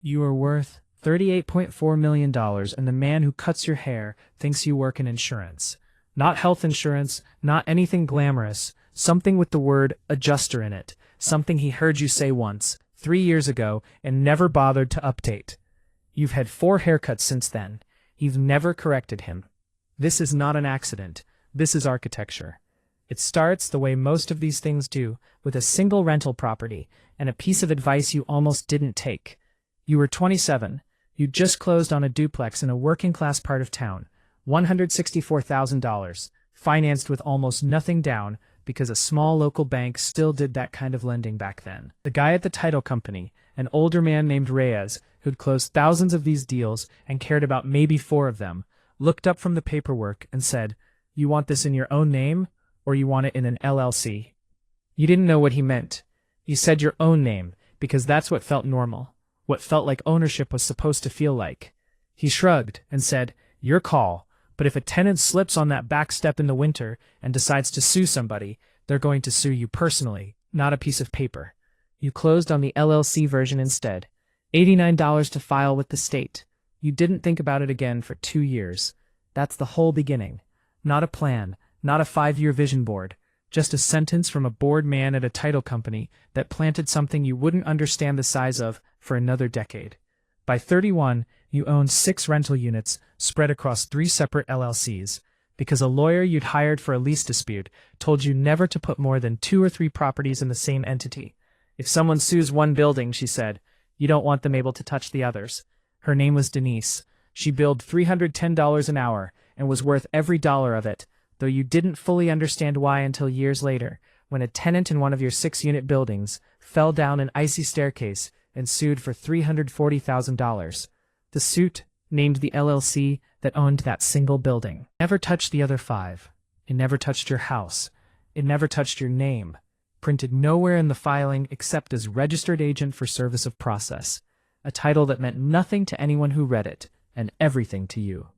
You are worth $38.4 million, and the man who cuts your hair thinks you work in insurance. Not health insurance, not anything glamorous, something with the word adjuster in it, something he heard you say once, 3 years ago, and never bothered to update. You've had 4 haircuts since then. You've never corrected him. This is not an accident. This is architecture. It starts the way most of these things do, with a single rental property and a piece of advice you almost didn't take. You were 27. You just closed on a duplex in a working-class part of town, $164,000, financed with almost nothing down because a small local bank still did that kind of lending back then. The guy at the title company, an older man named Reyes, who'd closed thousands of these deals and cared about maybe 4 of them, looked up from the paperwork and said, "You want this in your own name, or you want it in an LLC?" You didn't know what he meant. You said your own name, because that's what felt normal, what felt like ownership was supposed to feel like. He shrugged and said, "Your call, but if a tenant slips on that back step in the winter and decides to sue somebody, they're going to sue you personally, not a piece of paper." You closed on the LLC version instead. $89 to file with the state. You didn't think about it again for 2 years. That's the whole beginning. Not a plan, not a 5-year vision board, just a sentence from a bored man at a title company that planted something you wouldn't understand the size of for another decade. By 31, you owned 6 rental units spread across 3 separate LLCs, because a lawyer you'd hired for a lease dispute told you never to put more than 2 or 3 properties in the same entity. If someone sues one building, she said, you don't want them able to touch the others. Her name was Denise. She billed $310 an hour and was worth every dollar of it, though you didn't fully understand why until years later, when a tenant in one of your 6-unit buildings fell down an icy staircase and sued for $340,000. The suit named the LLC that owned that single building. It never touched the other 5. It never touched your house. It never touched your name. Printed nowhere in the filing except as registered agent for service of process, a title that meant nothing to anyone who read it, and everything to you.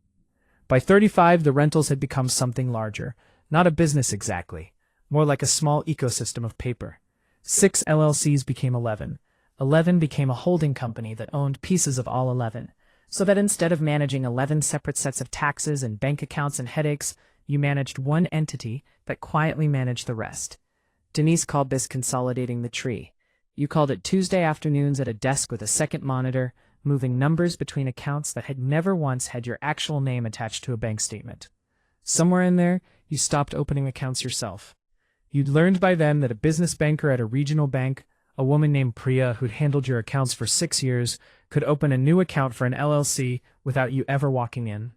By 35, the rentals had become something larger, not a business exactly, more like a small ecosystem of paper. 6 LLCs became 11. 11 became a holding company that owned pieces of all 11, so that instead of managing 11 separate sets of taxes and bank accounts and headaches, you managed one entity that quietly managed the rest. Denise called this consolidating the tree. You called it Tuesday afternoons at a desk with a second monitor, moving numbers between accounts that had never once had your actual name attached to a bank statement. Somewhere in there, you stopped opening accounts yourself. You'd learned by then that a business banker at a regional bank, a woman named Priya who'd handled your accounts for 6 years, could open a new account for an LLC without you ever walking in.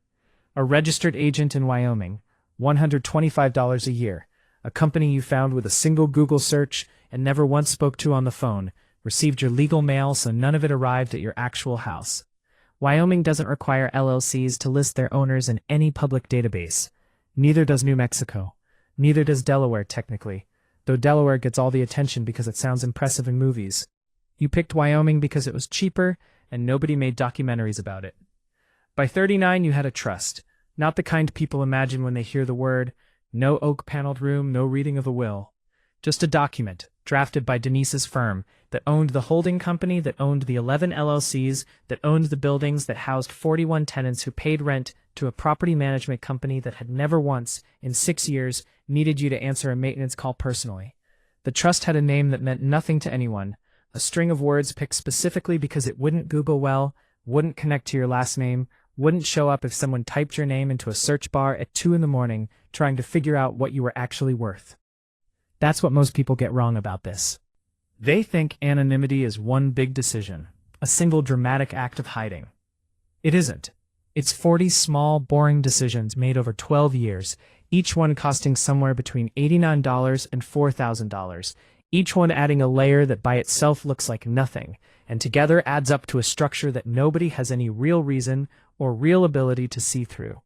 A registered agent in Wyoming, $125 a year, a company you found with a single Google search and never once spoke to on the phone, received your legal mail so none of it arrived at your actual house. Wyoming doesn't require LLCs to list their owners in any public database. Neither does New Mexico. Neither does Delaware, technically, though Delaware gets all the attention because it sounds impressive in movies. You picked Wyoming because it was cheaper, and nobody made documentaries about it. By 39, you had a trust, not the kind people imagine when they hear the word, no oak-paneled room, no reading of a will. Just a document, drafted by Denise's firm, that owned the holding company that owned the 11 LLCs, that owned the buildings that housed 41 tenants who paid rent to a property management company that had never once, in 6 years, needed you to answer a maintenance call personally. The trust had a name that meant nothing to anyone, a string of words picked specifically because it wouldn't Google well, wouldn't connect to your last name, wouldn't show up if someone typed your name into a search bar at 2 in the morning trying to figure out what you were actually worth. That's what most people get wrong about this. They think anonymity is one big decision, a single dramatic act of hiding. It isn't. It's 40 small, boring decisions made over 12 years, each one costing somewhere between $89 and $4,000, each one adding a layer that by itself looks like nothing, and together adds up to a structure that nobody has any real reason or real ability to see through.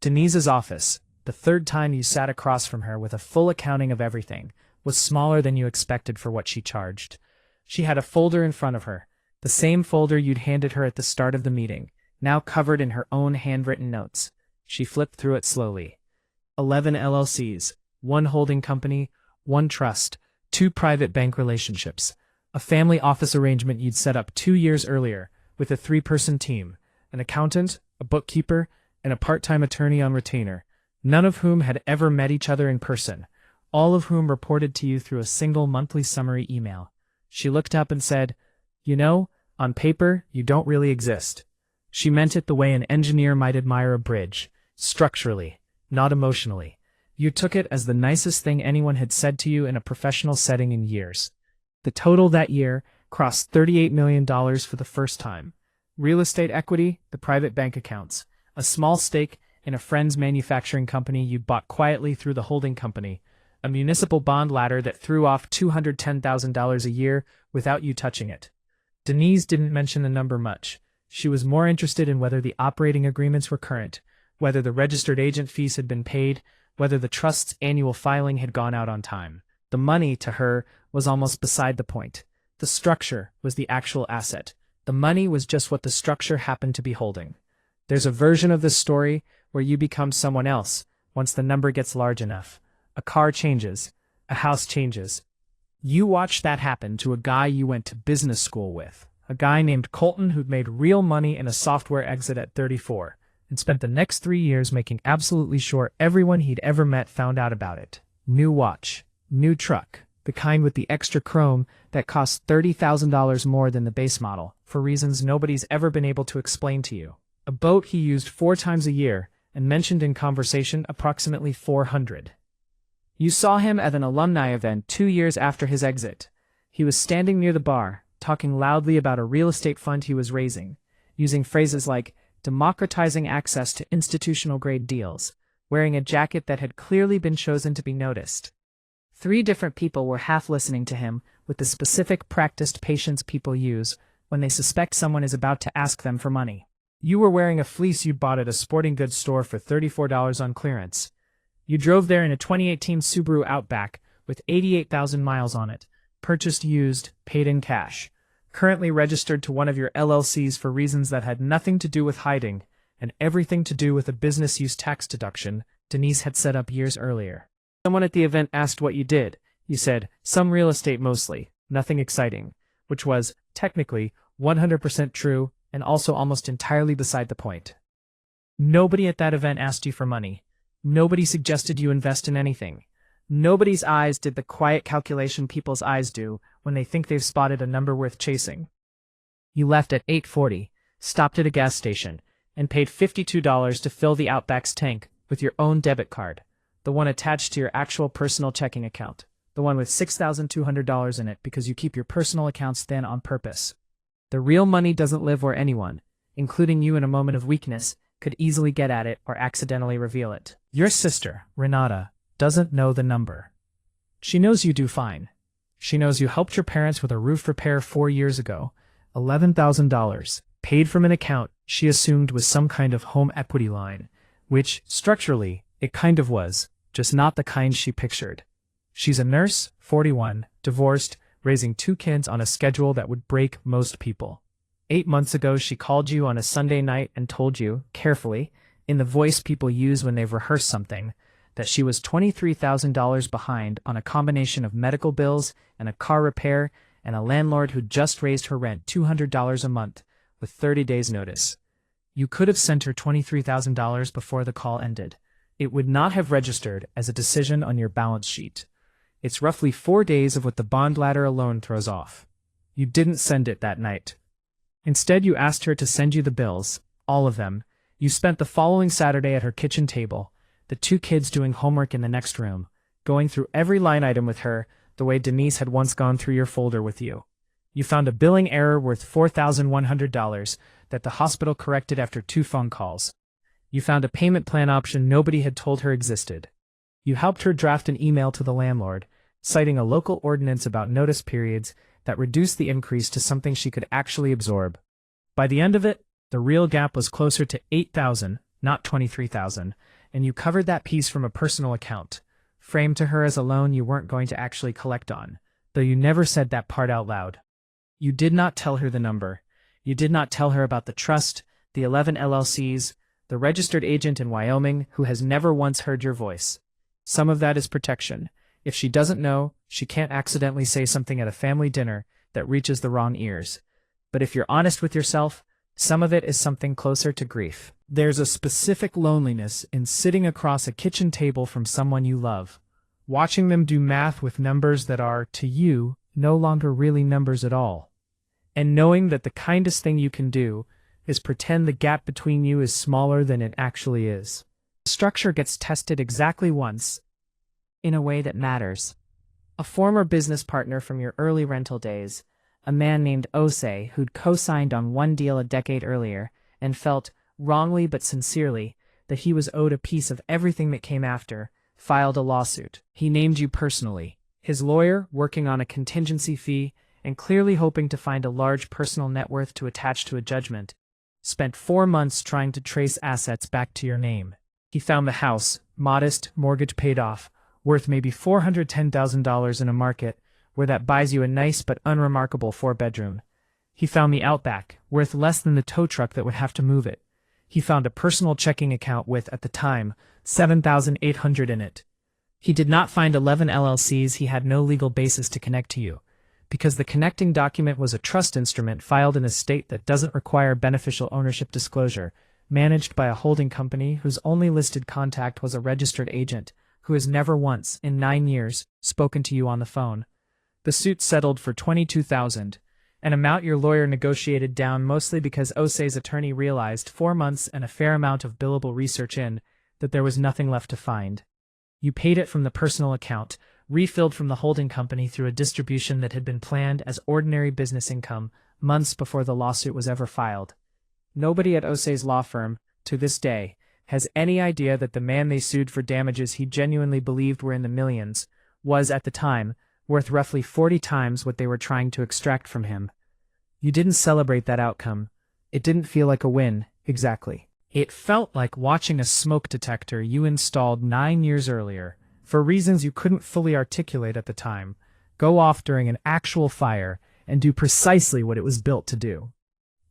Denise's office, the 3rd time you sat across from her with a full accounting of everything, was smaller than you expected for what she charged. She had a folder in front of her, the same folder you'd handed her at the start of the meeting, now covered in her own handwritten notes. She flipped through it slowly. 11 LLCs, 1 holding company, 1 trust, 2 private bank relationships, a family office arrangement you'd set up 2 years earlier, with a 3-person team, an accountant, a bookkeeper, and a part-time attorney on retainer, none of whom had ever met each other in person, all of whom reported to you through a single monthly summary email. She looked up and said, "You know, on paper, you don't really exist." She meant it the way an engineer might admire a bridge, structurally, not emotionally. You took it as the nicest thing anyone had said to you in a professional setting in years. The total that year crossed $38 million for the first time. Real estate equity, the private bank accounts, a small stake in a friend's manufacturing company you'd bought quietly through the holding company, a municipal bond ladder that threw off $210,000 a year without you touching it. Denise didn't mention the number much. She was more interested in whether the operating agreements were current, whether the registered agent fees had been paid, whether the trust's annual filing had gone out on time. The money, to her, was almost beside the point. The structure was the actual asset. The money was just what the structure happened to be holding. There's a version of this story where you become someone else once the number gets large enough. A car changes. A house changes. You watched that happen to a guy you went to business school with, a guy named Colton who'd made real money in a software exit at 34, and spent the next 3 years making absolutely sure everyone he'd ever met found out about it. New watch, new truck, the kind with the extra chrome that costs $30,000 more than the base model, for reasons nobody's ever been able to explain to you. A boat he used 4 times a year, and mentioned in conversation approximately 400. You saw him at an alumni event 2 years after his exit. He was standing near the bar, talking loudly about a real estate fund he was raising, using phrases like democratizing access to institutional-grade deals, wearing a jacket that had clearly been chosen to be noticed. 3 different people were half listening to him with the specific practiced patience people use when they suspect someone is about to ask them for money. You were wearing a fleece you bought at a sporting goods store for $34 on clearance. You drove there in a 2018 Subaru Outback with 88,000 miles on it, purchased used, paid in cash, currently registered to one of your LLCs for reasons that had nothing to do with hiding and everything to do with a business use tax deduction Denise had set up years earlier. Someone at the event asked what you did. You said, "Some real estate mostly, nothing exciting," which was, technically, 100% true and also almost entirely beside the point. Nobody at that event asked you for money. Nobody suggested you invest in anything. Nobody's eyes did the quiet calculation people's eyes do when they think they've spotted a number worth chasing. You left at 8:40, stopped at a gas station, and paid $52 to fill the Outback's tank with your own debit card, the one attached to your actual personal checking account, the one with $6,200 in it because you keep your personal accounts thin on purpose. The real money doesn't live where anyone, including you in a moment of weakness, could easily get at it or accidentally reveal it. Your sister, Renata, doesn't know the number. She knows you do fine. She knows you helped your parents with a roof repair 4 years ago, $11,000, paid from an account she assumed was some kind of home equity line, which, structurally, it kind of was, just not the kind she pictured. She's a nurse, 41, divorced, raising 2 kids on a schedule that would break most people. 8 months ago, she called you on a Sunday night and told you, carefully, in the voice people use when they've rehearsed something, that she was $23,000 behind on a combination of medical bills and a car repair and a landlord who'd just raised her rent $200 a month with 30 days' notice. You could have sent her $23,000 before the call ended. It would not have registered as a decision on your balance sheet. It's roughly 4 days of what the bond ladder alone throws off. You didn't send it that night. Instead, you asked her to send you the bills, all of them. You spent the following Saturday at her kitchen table, the 2 kids doing homework in the next room, going through every line item with her the way Denise had once gone through your folder with you. You found a billing error worth $4,100 that the hospital corrected after 2 phone calls. You found a payment plan option nobody had told her existed. You helped her draft an email to the landlord, citing a local ordinance about notice periods that reduced the increase to something she could actually absorb. By the end of it, the real gap was closer to $8,000, not $23,000, and you covered that piece from a personal account, framed to her as a loan you weren't going to actually collect on, though you never said that part out loud. You did not tell her the number. You did not tell her about the trust, the 11 LLCs, the registered agent in Wyoming who has never once heard your voice. Some of that is protection. If she doesn't know, she can't accidentally say something at a family dinner that reaches the wrong ears. But if you're honest with yourself, Some of it is something closer to grief. There's a specific loneliness in sitting across a kitchen table from someone you love, watching them do math with numbers that are, to you, no longer really numbers at all, and knowing that the kindest thing you can do is pretend the gap between you is smaller than it actually is. Structure gets tested exactly once, in a way that matters. A former business partner from your early rental days, a man named Osei, who'd co-signed on one deal a decade earlier and felt, wrongly but sincerely, that he was owed a piece of everything that came after, filed a lawsuit. He named you personally. His lawyer, working on a contingency fee and clearly hoping to find a large personal net worth to attach to a judgment, spent 4 months trying to trace assets back to your name. He found the house, modest, mortgage paid off, worth maybe $410,000 in a market where that buys you a nice but unremarkable 4-bedroom. He found the Outback, worth less than the tow truck that would have to move it. He found a personal checking account with, at the time, $7,800 in it. He did not find 11 LLCs he had no legal basis to connect to you, because the connecting document was a trust instrument filed in a state that doesn't require beneficial ownership disclosure, managed by a holding company whose only listed contact was a registered agent who has never once, in 9 years, spoken to you on the phone. The suit settled for $22,000, an amount your lawyer negotiated down mostly because Osei's attorney realized 4 months and a fair amount of billable research in that there was nothing left to find. You paid it from the personal account, refilled from the holding company through a distribution that had been planned as ordinary business income months before the lawsuit was ever filed. Nobody at Osei's law firm, to this day, has any idea that the man they sued for damages he genuinely believed were in the millions was, at the time, worth roughly 40 times what they were trying to extract from him. You didn't celebrate that outcome. It didn't feel like a win, exactly. It felt like watching a smoke detector you installed 9 years earlier, for reasons you couldn't fully articulate at the time, go off during an actual fire and do precisely what it was built to do.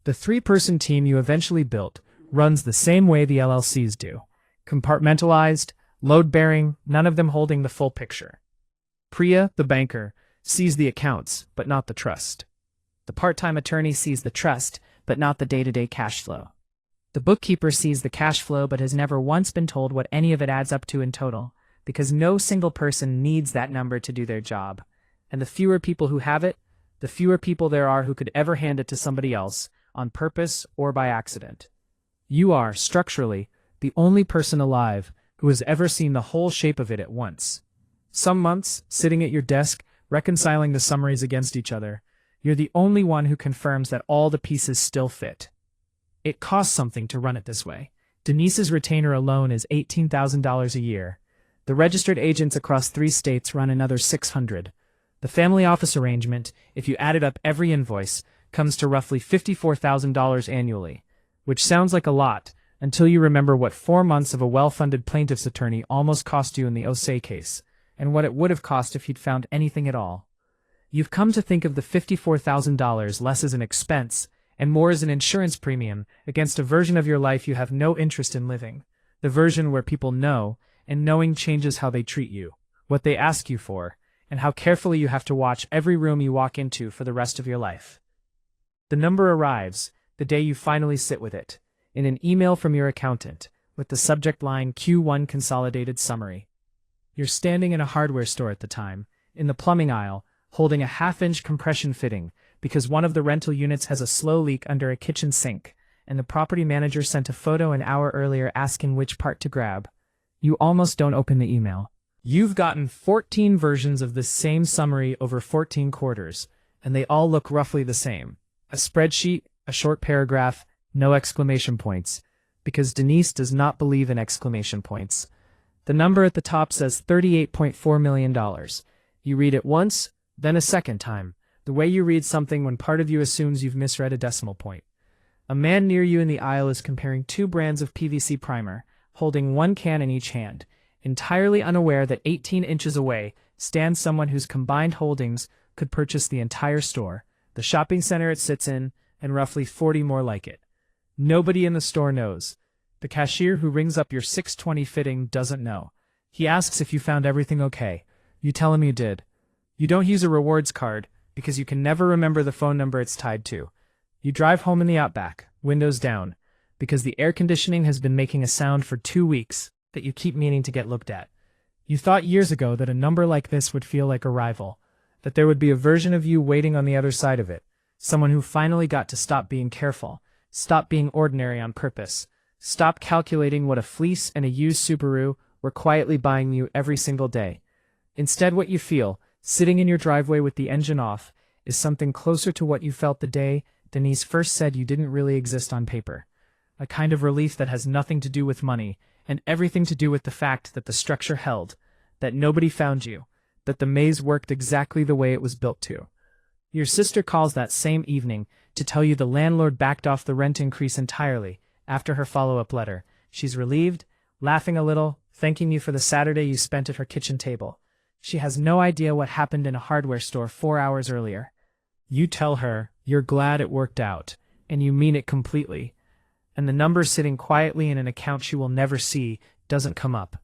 The 3-person team you eventually built runs the same way the LLCs do. Compartmentalized, load-bearing, none of them holding the full picture. Priya, the banker, sees the accounts, but not the trust. The part-time attorney sees the trust, but not the day-to-day cash flow. The bookkeeper sees the cash flow but has never once been told what any of it adds up to in total, because no single person needs that number to do their job. And the fewer people who have it, the fewer people there are who could ever hand it to somebody else, on purpose or by accident. You are, structurally, the only person alive who has ever seen the whole shape of it at once. Some months, sitting at your desk, reconciling the summaries against each other, you're the only one who confirms that all the pieces still fit. It costs something to run it this way. Denise's retainer alone is $18,000 a year. The registered agents across 3 states run another $600. The family office arrangement, if you added up every invoice, comes to roughly $54,000 annually, which sounds like a lot until you remember what 4 months of a well-funded plaintiff's attorney almost cost you in the Osei case, and what it would have cost if you'd found anything at all. You've come to think of the $54,000 less as an expense and more as an insurance premium against a version of your life you have no interest in living, the version where people know, and knowing changes how they treat you, what they ask you for, and how carefully you have to watch every room you walk into for the rest of your life. The number arrives, the day you finally sit with it, in an email from your accountant, with the subject line Q1 Consolidated Summary. You're standing in a hardware store at the time, in the plumbing aisle, holding a half-inch compression fitting, because one of the rental units has a slow leak under a kitchen sink, and the property manager sent a photo an hour earlier asking which part to grab. You almost don't open the email. You've gotten 14 versions of this same summary over 14 quarters, and they all look roughly the same. A spreadsheet, a short paragraph, no exclamation points, because Denise does not believe in exclamation points. The number at the top says $38.4 million. You read it once, then a second time, the way you read something when part of you assumes you've misread a decimal point. A man near you in the aisle is comparing 2 brands of PVC primer, holding 1 can in each hand, entirely unaware that 18 inches away stands someone whose combined holdings could purchase the entire store, the shopping center it sits in, and roughly 40 more like it. Nobody in the store knows. The cashier who rings up your 620 fitting doesn't know. He asks if you found everything okay. You tell him you did. You don't use a rewards card because you can never remember the phone number it's tied to. You drive home in the Outback, windows down, because the air conditioning has been making a sound for 2 weeks that you keep meaning to get looked at. You thought years ago that a number like this would feel like a rival, that there would be a version of you waiting on the other side of it, someone who finally got to stop being careful, stop being ordinary on purpose, stop calculating what a fleece and a used Subaru were quietly buying you every single day. Instead, what you feel, sitting in your driveway with the engine off, is something closer to what you felt the day Denise first said you didn't really exist on paper. A kind of relief that has nothing to do with money, and everything to do with the fact that the structure held, that nobody found you, that the maze worked exactly the way it was built to. Your sister calls that same evening to tell you the landlord backed off the rent increase entirely after her follow-up letter. She's relieved, laughing a little, thanking you for the Saturday you spent at her kitchen table. She has no idea what happened in a hardware store 4 hours earlier. You tell her you're glad it worked out, and you mean it completely. And the number sitting quietly in an account she will never see doesn't come up,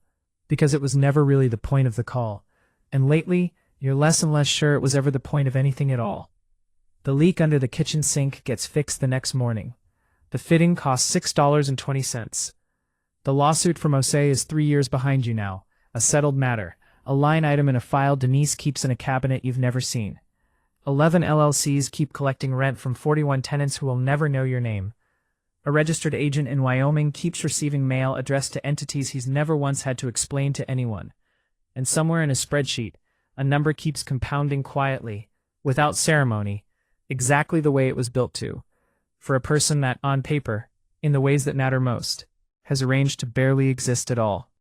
because it was never really the point of the call. And lately, you're less and less sure it was ever the point of anything at all. The leak under the kitchen sink gets fixed the next morning. The fitting costs $6.20. The lawsuit from Osei is 3 years behind you now, a settled matter, a line item in a file Denise keeps in a cabinet you've never seen. 11 LLCs keep collecting rent from 41 tenants who will never know your name. A registered agent in Wyoming keeps receiving mail addressed to entities he's never once had to explain to anyone. And somewhere in a spreadsheet, a number keeps compounding quietly, without ceremony, exactly the way it was built to, for a person that, on paper, in the ways that matter most, has arranged to barely exist at all.